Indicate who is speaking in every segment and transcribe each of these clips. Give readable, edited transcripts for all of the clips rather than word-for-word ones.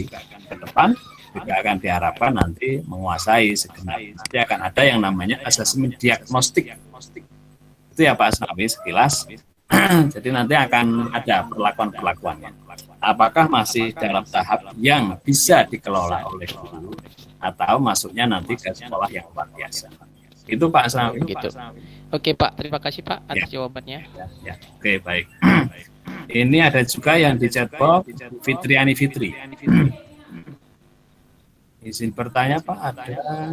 Speaker 1: ke depan juga akan diharapkan nanti menguasai segenap. Nanti akan ada yang namanya asesmen diagnostik. Itu ya Pak Asnawi sekilas. Jadi nanti akan ada perlakuan-perlakuannya. Apakah masih dalam tahap yang bisa dikelola oleh guru atau masuknya nanti ke sekolah yang luar biasa. Itu Pak Asnawi.
Speaker 2: Gitu. Oke Pak, terima kasih Pak atas jawabannya.
Speaker 1: Ya. Oke, baik. Ini ada juga yang di chatbox Fitriani Fitri. Izin bertanya Pak, ada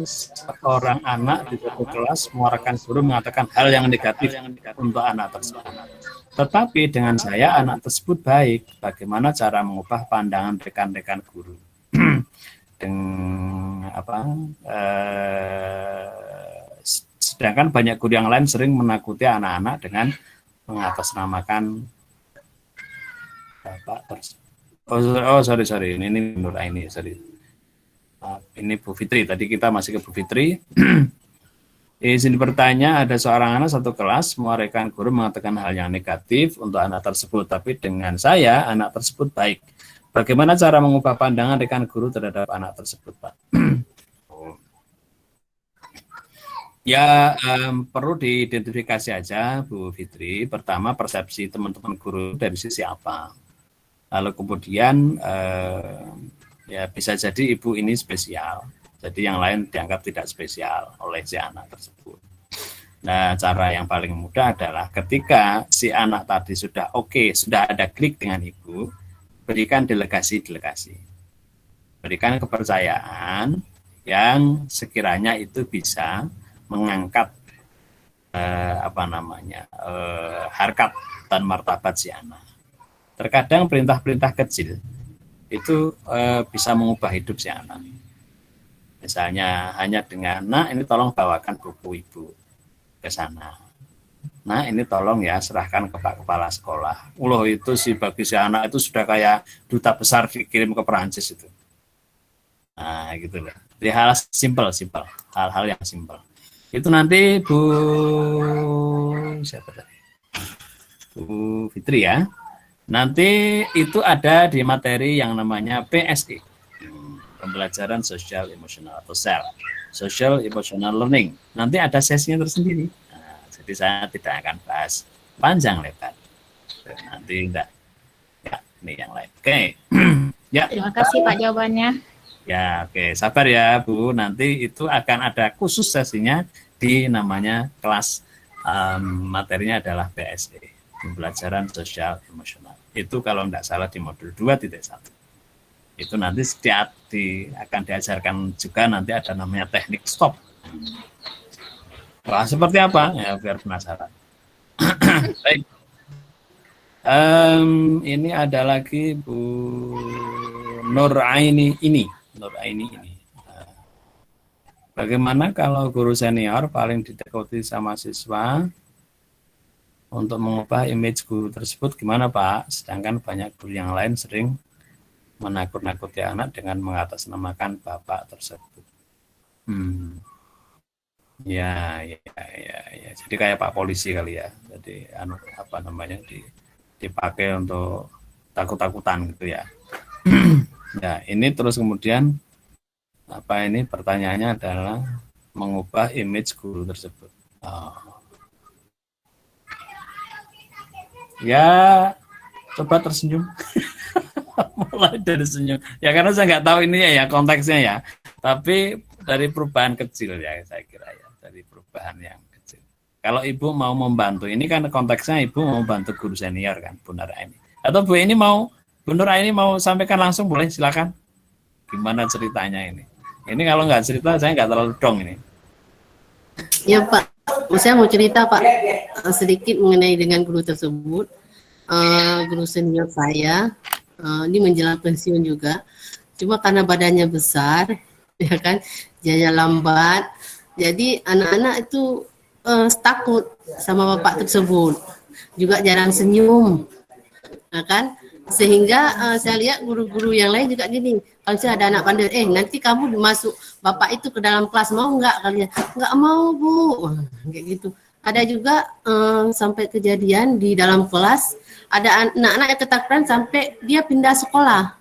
Speaker 1: seorang anak di satu kelas mengeluarkan guru mengatakan hal yang negatif untuk anak tersebut. Tetapi dengan saya anak tersebut baik. Bagaimana cara mengubah pandangan rekan-rekan guru? Dengan sedangkan banyak guru yang lain sering menakuti anak-anak dengan mengatasnamakan bapak tersebut. Sorry, ini Nur Aini, sorry. Ini Bu Fitri, tadi kita masih ke Bu Fitri. Izin bertanya, ada seorang anak satu kelas, semua rekan guru mengatakan hal yang negatif untuk anak tersebut, tapi dengan saya, anak tersebut baik. Bagaimana cara mengubah pandangan rekan guru terhadap anak tersebut, Pak? Ya, perlu diidentifikasi aja, Bu Fitri. Pertama, persepsi teman-teman guru dari sisi apa. Lalu kemudian, ya bisa jadi ibu ini spesial, jadi yang lain dianggap tidak spesial oleh si anak tersebut. Nah, cara yang paling mudah adalah ketika si anak tadi sudah sudah ada klik dengan ibu, berikan delegasi. Berikan kepercayaan yang sekiranya itu bisa mengangkat harkat dan martabat si anak. Terkadang perintah-perintah kecil itu bisa mengubah hidup si anak. Misalnya hanya dengan, nah ini tolong bawakan buku ibu ke sana. Nah ini tolong ya serahkan ke Pak Kepala Sekolah. Itu sih bagi si anak itu sudah kayak duta besar dikirim ke Perancis itu. Nah gitu loh. Jadi hal simpel, hal-hal yang simpel. Itu nanti siapa tadi? Bu Fitri ya. Nanti itu ada di materi yang namanya PSE, pembelajaran sosial emosional atau SEL, social emotional learning. Nanti ada sesinya tersendiri. Nah, jadi saya tidak akan bahas panjang lebar. Nanti enggak. Ya, ini yang lain. Oke. Ya.
Speaker 3: Terima kasih Pak jawabannya.
Speaker 1: Ya, oke. Sabar ya, Bu. Nanti itu akan ada khusus sesinya di namanya kelas materinya adalah PSE, pembelajaran sosial emosional. Itu kalau tidak salah di modul 2.1. Itu nanti akan diajarkan juga nanti ada namanya teknik stop. Wah, seperti apa? Ya, biar penasaran. Baik. Ini ada lagi Bu Nur Aini ini. Bagaimana kalau guru senior paling ditakuti sama siswa? Untuk mengubah image guru tersebut gimana Pak? Sedangkan banyak guru yang lain sering menakut-nakuti anak dengan mengatasnamakan bapak tersebut. Ya. Jadi kayak Pak polisi kali ya. Jadi dipakai untuk takut-takutan gitu ya. Ya, ini terus kemudian pertanyaannya adalah mengubah image guru tersebut. Ya, coba tersenyum. Mulai dari senyum. Ya karena saya nggak tahu ini ya konteksnya ya. Tapi dari perubahan kecil ya saya kira ya. Dari perubahan yang kecil. Kalau ibu mau membantu, ini kan konteksnya ibu mau bantu guru senior kan, Bu Nur Aini. Atau Bu Nur Aini mau sampaikan langsung boleh silakan. Gimana ceritanya ini? Ini kalau nggak cerita saya nggak terlalu dong ini.
Speaker 4: Ya Pak, saya mau cerita Pak sedikit mengenai dengan guru tersebut. Guru senior saya ini menjelang pensiun juga. Cuma karena badannya besar, ya kan, jalan lambat. Jadi anak-anak itu takut sama bapak tersebut. Juga jarang senyum, ya kan. Sehingga saya lihat guru-guru yang lain juga gini, kalau saya ada anak pandai, nanti kamu masuk bapak itu ke dalam kelas, mau nggak kalian? Nggak mau Bu, kayak gitu. Ada juga sampai kejadian di dalam kelas, ada anak-anak yang ketakutan sampai dia pindah sekolah.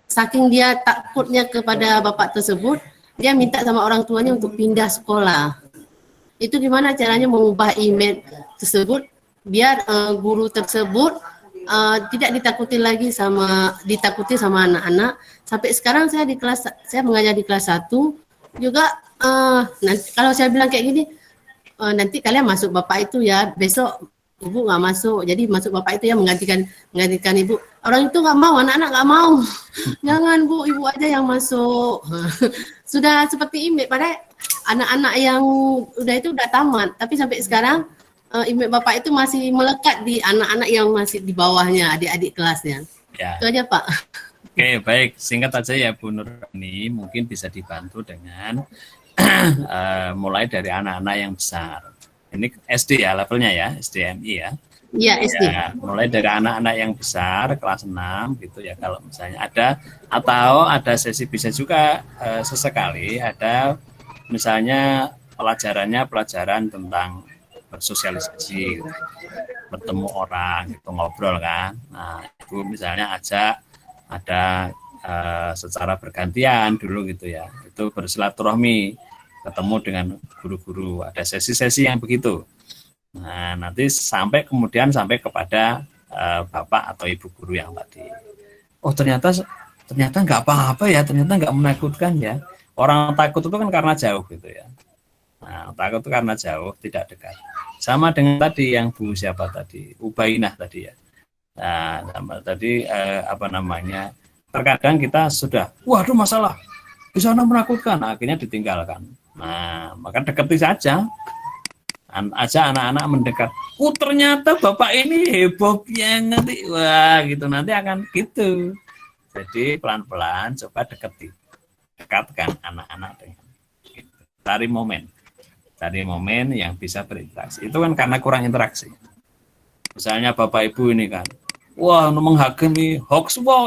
Speaker 4: saking dia takutnya kepada bapak tersebut, dia minta sama orang tuanya untuk pindah sekolah. Itu gimana caranya mengubah image tersebut biar guru tersebut tidak ditakuti sama anak-anak. Sampai sekarang saya mengajar di kelas 1 juga, nanti kalau saya bilang kayak gini, nanti kalian masuk bapak itu ya, besok ibu nggak masuk, jadi masuk bapak itu ya menggantikan ibu. Orang itu nggak mau, anak-anak nggak mau. Jangan bu, ibu aja yang masuk. Sudah seperti image, padahal anak-anak yang udah tamat, tapi sampai sekarang image bapak itu masih melekat di anak-anak yang masih di bawahnya, adik-adik kelasnya.
Speaker 1: Ya.
Speaker 4: Itu aja Pak.
Speaker 1: Oke, baik. Singkat aja ya Bu Nurani, mungkin bisa dibantu dengan mulai dari anak-anak yang besar. Ini SD ya levelnya ya, SDMI ya.
Speaker 4: Iya, SD.
Speaker 1: Ya, mulai dari anak-anak yang besar, kelas 6 gitu ya, kalau misalnya ada, atau ada sesi bisa juga sesekali ada misalnya pelajaran tentang bersosialisasi, gitu. Bertemu orang, gitu, ngobrol kan. Nah, itu misalnya ada secara bergantian dulu gitu ya, itu bersilaturahmi, ketemu dengan guru-guru, ada sesi-sesi yang begitu. Nah, nanti sampai kepada bapak atau ibu guru yang tadi. Oh, ternyata nggak apa-apa ya, ternyata nggak menakutkan ya. Orang takut itu kan karena jauh gitu ya. Nah, takut itu karena jauh, tidak dekat. Sama dengan tadi yang Bu siapa tadi, Ubainah tadi ya. Nah, sama tadi terkadang kita sudah, waduh masalah, di sana menakutkan, akhirnya ditinggalkan. Nah, maka dekati saja, anak-anak mendekat. Oh, ternyata bapak ini heboh banget, wah gitu, nanti akan gitu. Jadi pelan-pelan coba dekatkan anak-anak dengan gitu. Cari momen yang bisa berinteraksi. Itu kan karena kurang interaksi. Misalnya bapak ibu ini kan, wah menghakimi hoax, wah